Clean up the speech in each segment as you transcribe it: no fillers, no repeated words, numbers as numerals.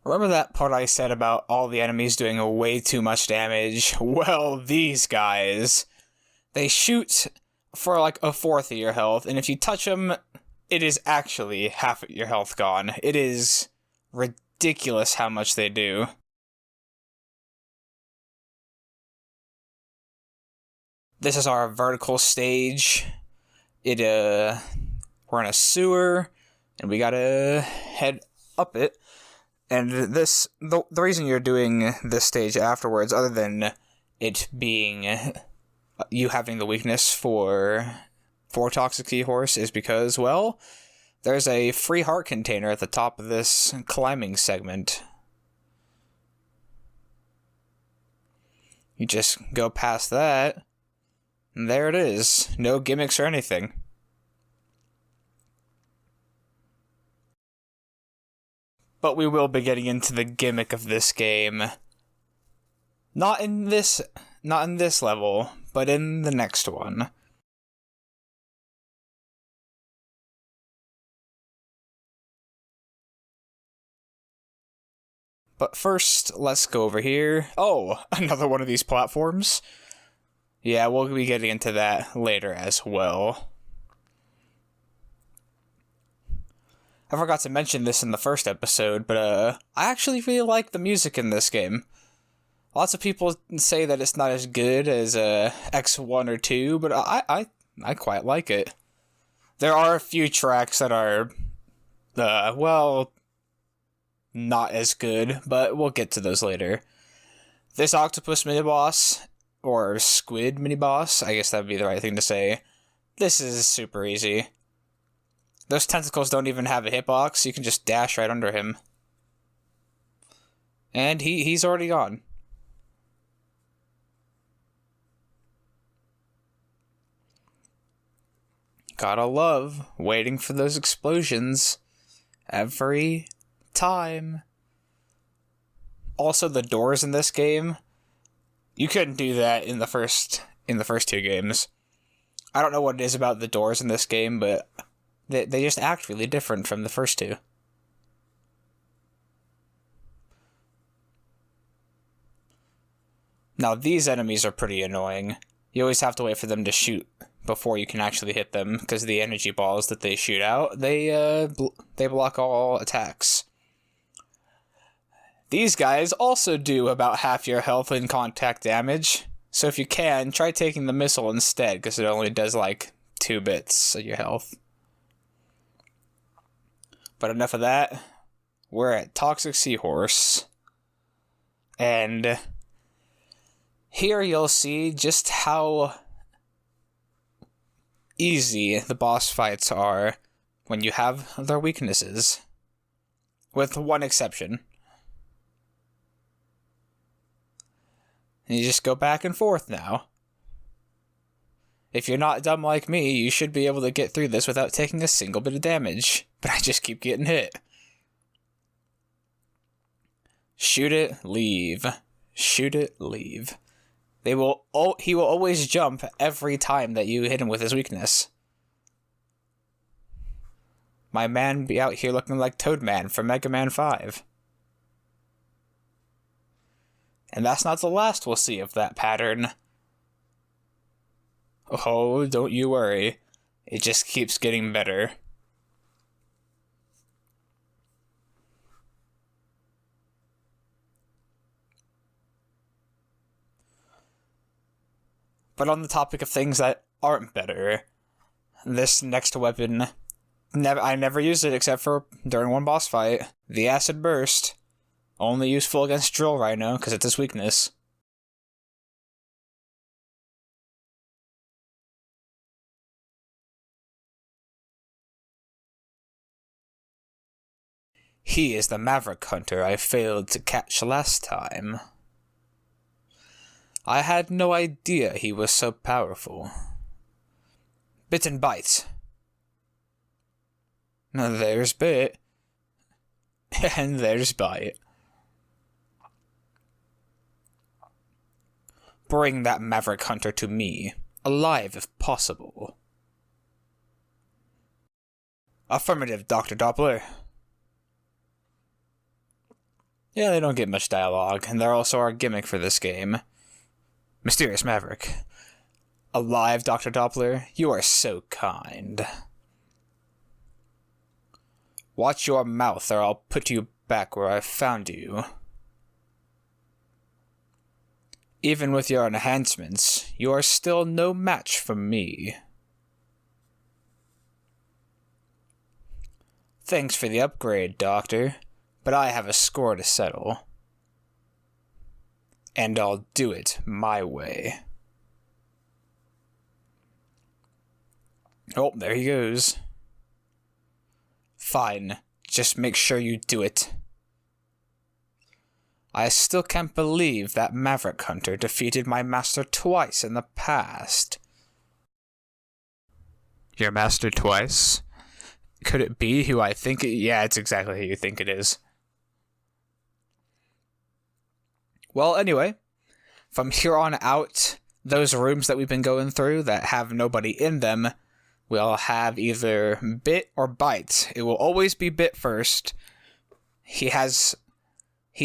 Remember that part I said about all the enemies doing way too much damage? Well, these guys, they shoot for like a fourth of your health, and if you touch them, it is actually half of your health gone. It is ridiculous how much they do. This is our vertical stage. We're in a sewer, and we gotta head up it. And the reason you're doing this stage afterwards, other than it being you having the weakness for Toxic Seahorse, is because, well, there's a free heart container at the top of this climbing segment. You just go past that, and there it is. No gimmicks or anything. But we will be getting into the gimmick of this game. Not in this level, but in the next one. But first, let's go over here. Oh, another one of these platforms. Yeah, we'll be getting into that later as well. I forgot to mention this in the first episode, but I actually really like the music in this game. Lots of people say that it's not as good as X1 or 2, but I quite like it. There are a few tracks that are, well, not as good, but we'll get to those later. This octopus mini-boss, or squid mini-boss, I guess that'd be the right thing to say. This is super easy. Those tentacles don't even have a hitbox, you can just dash right under him. And he's already gone. Gotta love waiting for those explosions every time. Also, the doors in this game, you couldn't do that in the first two games. I don't know what it is about the doors in this game, but they just act really different from the first two. Now, these enemies are pretty annoying. You always have to wait for them to shoot before you can actually hit them, because the energy balls that they shoot out, they block all attacks. These guys also do about half your health in contact damage, so if you can, try taking the missile instead, because it only does like 2 bits of your health. But enough of that. We're at Toxic Seahorse. And here you'll see just how easy the boss fights are when you have their weaknesses. With one exception. And you just go back and forth now. If you're not dumb like me, you should be able to get through this without taking a single bit of damage. But I just keep getting hit. Shoot it, leave. Shoot it, leave. He will always jump every time that you hit him with his weakness. My man be out here looking like Toadman from Megaman 5. And that's not the last we'll see of that pattern. Oh, don't you worry. It just keeps getting better. But on the topic of things that aren't better, this next weapon, I never used it except for during one boss fight. The Acid Burst. Only useful against Drill Rhino, because it's his weakness. He is the Maverick hunter I failed to catch last time. I had no idea he was so powerful. Bit and bite. There's bit. And there's bite. Bring that Maverick hunter to me, alive if possible. Affirmative, Dr. Doppler. Yeah, they don't get much dialogue, and they're also our gimmick for this game. Mysterious Maverick. Alive, Dr. Doppler? You are so kind. Watch your mouth, or I'll put you back where I found you. Even with your enhancements, you are still no match for me. Thanks for the upgrade, Doctor, but I have a score to settle. And I'll do it my way. Oh, there he goes. Fine, just make sure you do it. I still can't believe that Maverick Hunter defeated my master twice in the past. Your master twice? Could it be who I think it? Yeah, it's exactly who you think it is. Well, anyway, from here on out, those rooms that we've been going through that have nobody in them will have either Bit or Bite. It will always be Bit first. He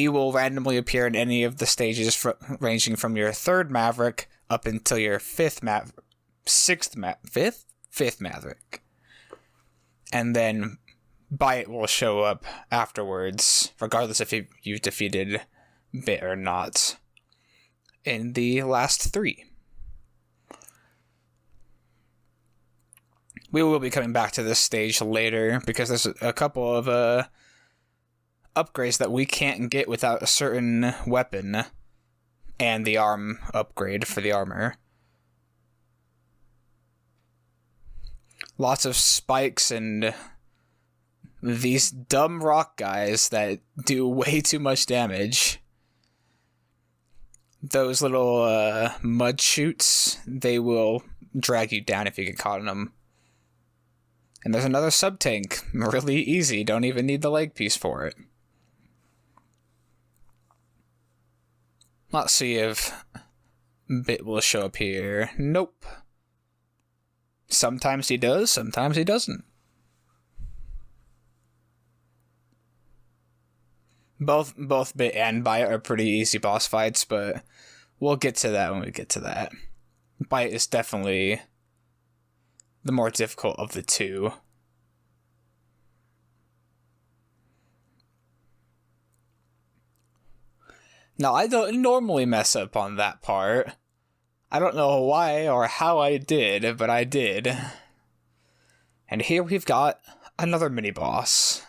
will randomly appear in any of the stages ranging from your third Maverick up until your fifth Maverick. Fifth Maverick. And then Bite will show up afterwards, regardless if you've defeated Bit or not, in the last three. We will be coming back to this stage later, because there's a couple of upgrades that we can't get without a certain weapon, and the arm upgrade for the armor. Lots of spikes and these dumb rock guys that do way too much damage. Those little mud chutes, they will drag you down if you get caught in them. And there's another sub-tank. Really easy. Don't even need the leg piece for it. Let's see if Bit will show up here. Nope. Sometimes he does, sometimes he doesn't. Both Bit and Bite are pretty easy boss fights, but we'll get to that when we get to that. Bite is definitely the more difficult of the two. Now, I don't normally mess up on that part. I don't know why or how I did, but I did. And here we've got another mini-boss.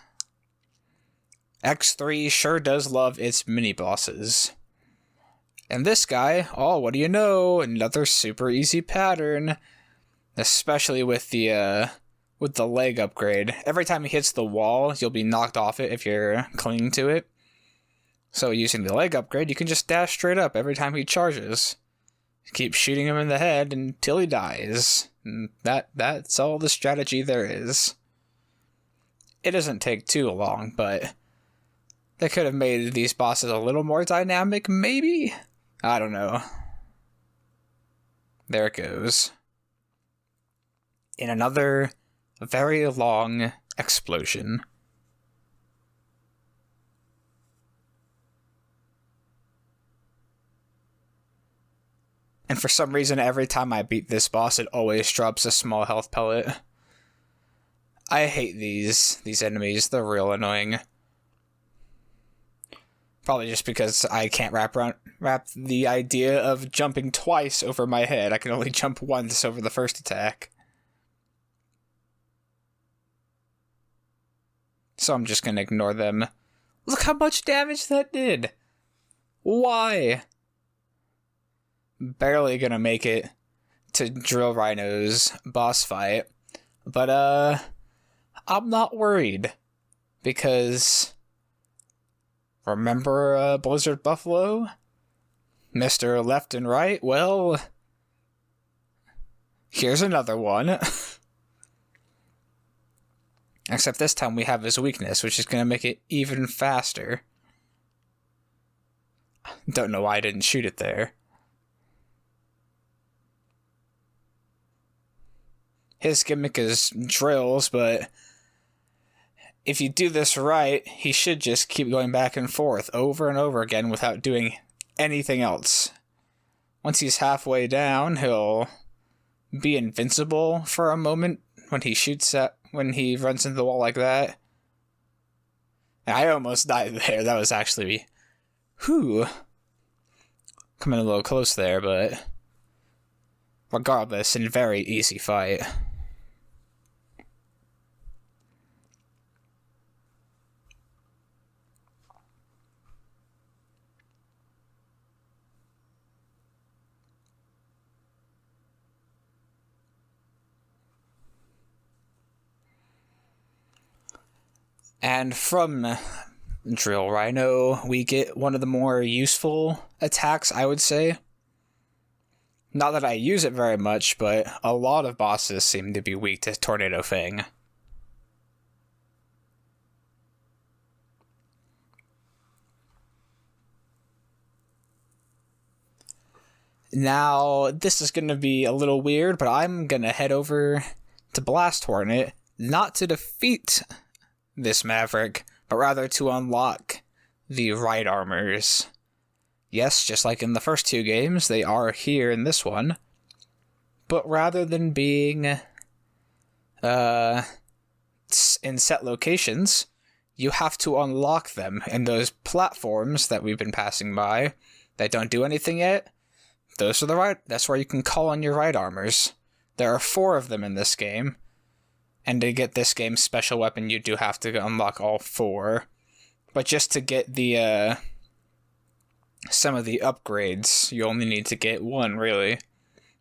X3 sure does love its mini-bosses. And this guy, oh, what do you know? Another super easy pattern. Especially with the leg upgrade. Every time he hits the wall, you'll be knocked off it if you're clinging to it. So using the leg upgrade, you can just dash straight up every time he charges. Keep shooting him in the head until he dies. And that's all the strategy there is. It doesn't take too long, but they could have made these bosses a little more dynamic, maybe? I don't know. There it goes. In another very long explosion. And for some reason, every time I beat this boss, it always drops a small health pellet. I hate these enemies. They're real annoying. Probably just because I can't wrap the idea of jumping twice over my head. I can only jump once over the first attack. So I'm just gonna ignore them. Look how much damage that did! Why? Barely gonna make it to Drill Rhino's boss fight. But, I'm not worried. Because remember Blizzard Buffalo? Mr. Left and Right? Well, here's another one. Except this time we have his weakness, which is going to make it even faster. Don't know why I didn't shoot it there. His gimmick is drills, but if you do this right, he should just keep going back and forth over and over again without doing anything else. Once he's halfway down, he'll be invincible for a moment when he runs into the wall like that. And I almost died there. That was actually, coming a little close there, but regardless, a very easy fight. And from Drill Rhino, we get one of the more useful attacks, I would say. Not that I use it very much, but a lot of bosses seem to be weak to Tornado Fang. Now, this is going to be a little weird, but I'm going to head over to Blast Hornet, not to defeat this Maverick, but rather to unlock the right armors. Yes, just like in the first two games, they are here in this one, but rather than being in set locations, you have to unlock them in those platforms that we've been passing by that don't do anything yet. Those are that's where you can call on your right armors. There are 4 of them in this game. And to get this game's special weapon, you do have to unlock all 4. But just to get the some of the upgrades, you only need to get 1, really.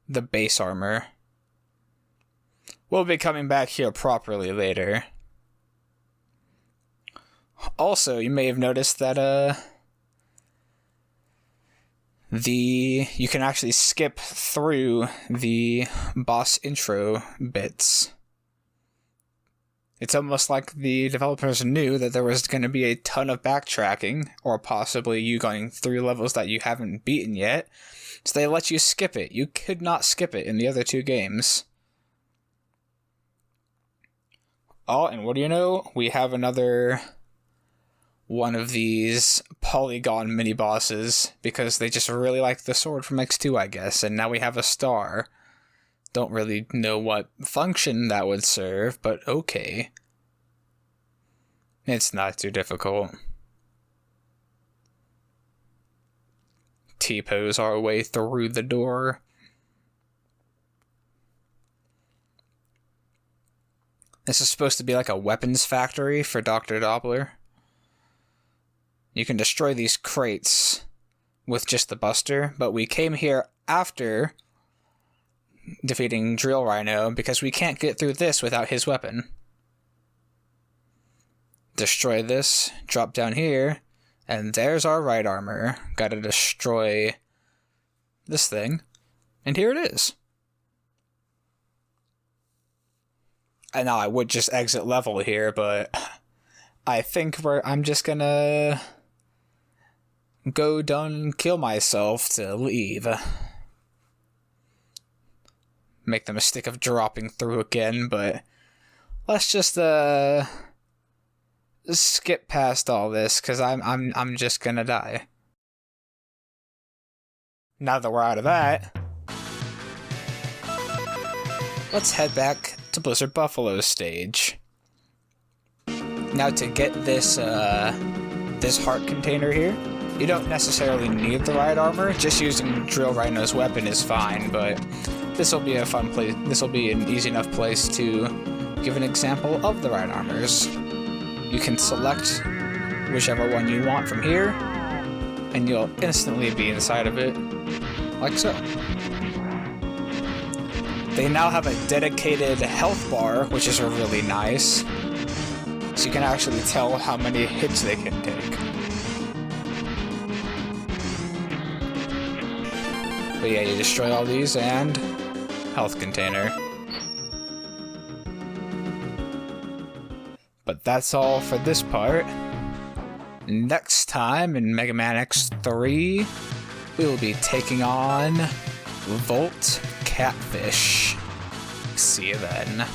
The base armor. We'll be coming back here properly later. Also, you may have noticed that you can actually skip through the boss intro bits. It's almost like the developers knew that there was going to be a ton of backtracking, or possibly you going through levels that you haven't beaten yet, so they let you skip it. You could not skip it in the other 2 games. Oh, and what do you know? We have another one of these polygon mini-bosses, because they just really like the sword from X2, I guess, and now we have a star. Don't really know what function that would serve, but okay. It's not too difficult. T-pose our way through the door. This is supposed to be like a weapons factory for Dr. Doppler. You can destroy these crates with just the Buster, but we came here after defeating Drill Rhino because we can't get through this without his weapon. Destroy this, drop down here, and there's our right armor. Gotta destroy this thing, and here it is. And now I would just exit level here, but I think I'm just gonna go done kill myself to leave. Make the mistake of dropping through again, but let's just skip past all this, because I'm just gonna die. Now that we're out of that, let's head back to Blizzard Buffalo's stage. Now to get this heart container here, you don't necessarily need the right armor. Just using Drill Rhino's weapon is fine, but this will be a fun place. This will be an easy enough place to give an example of the right armors. You can select whichever one you want from here, and you'll instantly be inside of it, like so. They now have a dedicated health bar, which is really nice, so you can actually tell how many hits they can take. But yeah, you destroy all these, and health container. But that's all for this part. Next time in Megaman X3, we will be taking on Volt Catfish. See you then.